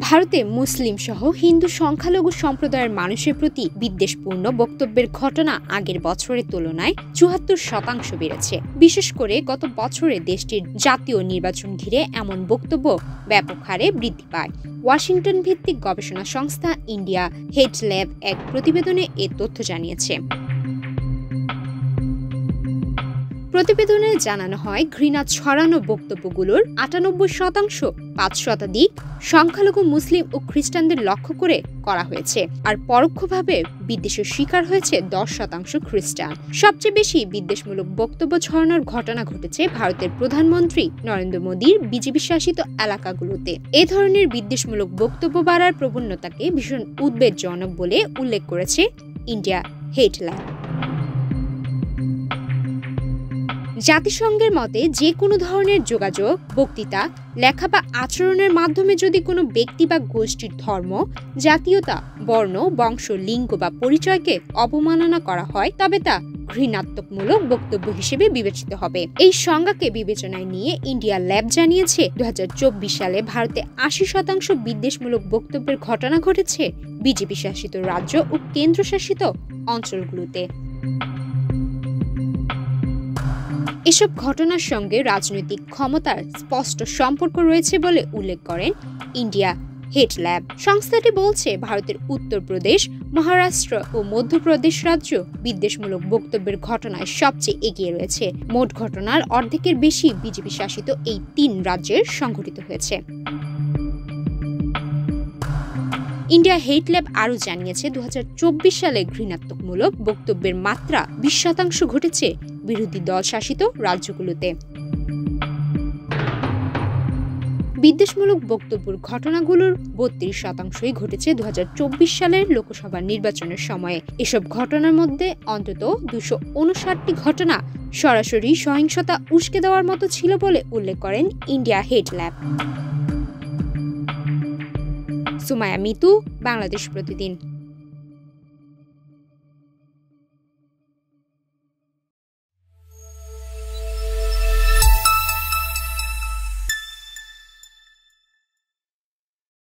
ভারতে মুসলিম সহ হিন্দু সংখ্যালঘু সম্প্রদায়ের মানুষের প্রতি বিদ্বেষপূর্ণ বক্তব্যের ঘটনা আগের বছরের তুলনায় ৭৪% বেড়েছে। বিশেষ করে গত বছরে দেশটির জাতীয় নির্বাচন ঘিরে এমন বক্তব্য ব্যাপক হারে বৃদ্ধি পায়। ওয়াশিংটন ভিত্তিক গবেষণা সংস্থা ইন্ডিয়া হেট ল্যাব এক প্রতিবেদনে এ তথ্য জানিয়েছে। প্রতিবেদনে জানানো হয়, ঘৃণা ছড়ানো বক্তব্যগুলোর ৯৮%, ৫% সংখ্যালঘু মুসলিম ও খ্রিস্টানদের লক্ষ্য করে করা হয়েছে, আর পরোক্ষভাবে বিদ্বেষের শিকার হয়েছে ১০% খ্রিস্টান। সবচেয়ে বেশি বিদ্বেষমূলক বক্তব্য ছড়ানোর ঘটনা ঘটেছে ভারতের প্রধানমন্ত্রী নরেন্দ্র মোদীর বিজেপি শাসিত এলাকাগুলোতে। এ ধরনের বিদ্বেষমূলক বক্তব্য বাড়ার প্রবণতাকে ভীষণ উদ্বেগজনক বলে উল্লেখ করেছে ইন্ডিয়া হেট ল্যাব। জাতিসংঘের মতে, যে কোনো ধরনের যোগাযোগ, বক্তৃতা, লেখা বা আচরণের মাধ্যমে যদি কোনো ব্যক্তি বা গোষ্ঠীর ধর্ম, জাতীয়তা, বর্ণ, বংশ, লিঙ্গ বা পরিচয়কে অবমাননা করা হয়, তবে তা ঘৃণাত্মকমূলক বক্তব্য হিসেবে বিবেচিত হবে। এই সংজ্ঞাকে বিবেচনায় নিয়ে ইন্ডিয়া ল্যাব জানিয়েছে, ২০২৪ সালে ভারতে ৮০% বিদ্বেষমূলক বক্তব্যের ঘটনা ঘটেছে বিজেপি শাসিত রাজ্য ও কেন্দ্রশাসিত অঞ্চলগুলোতে। এসব ঘটনার সঙ্গে রাজনৈতিক ক্ষমতার স্পষ্ট সম্পর্ক রয়েছে বলে উল্লেখ করেন ইন্ডিয়া হেট ল্যাব। সংস্থাটি বলছে, ভারতের উত্তরপ্রদেশ, মহারাষ্ট্র ও মধ্যপ্রদেশ রাজ্য বিদ্বেষমূলক বক্তব্যের ঘটনায় সবচেয়ে এগিয়ে রয়েছে। মোট ঘটনার অর্ধেকের বেশি বিজেপি শাসিত এই ৩ রাজ্যের সংঘটিত হয়েছে। ইন্ডিয়া হেট ল্যাব আরও জানিয়েছে, ২০২৪ সালে ঘৃণাত্মকমূলক বক্তব্যের মাত্রা ২০% ঘটেছে বিরোধী দল শাসিত রাজ্যগুলোতে। বিদ্বেষমূলক বক্তব্যের ঘটনাগুলোর ৩২% ঘটেছে ২০২৪ সালের লোকসভা নির্বাচনের সময়ে। এসব ঘটনার মধ্যে অন্তত ২৫৯টি ঘটনা সরাসরি সহিংসতা উস্কে দেওয়ার মতো ছিল বলে উল্লেখ করেন ইন্ডিয়া হেট ল্যাব। সুমাইয়া মিতু, বাংলাদেশ প্রতিদিন।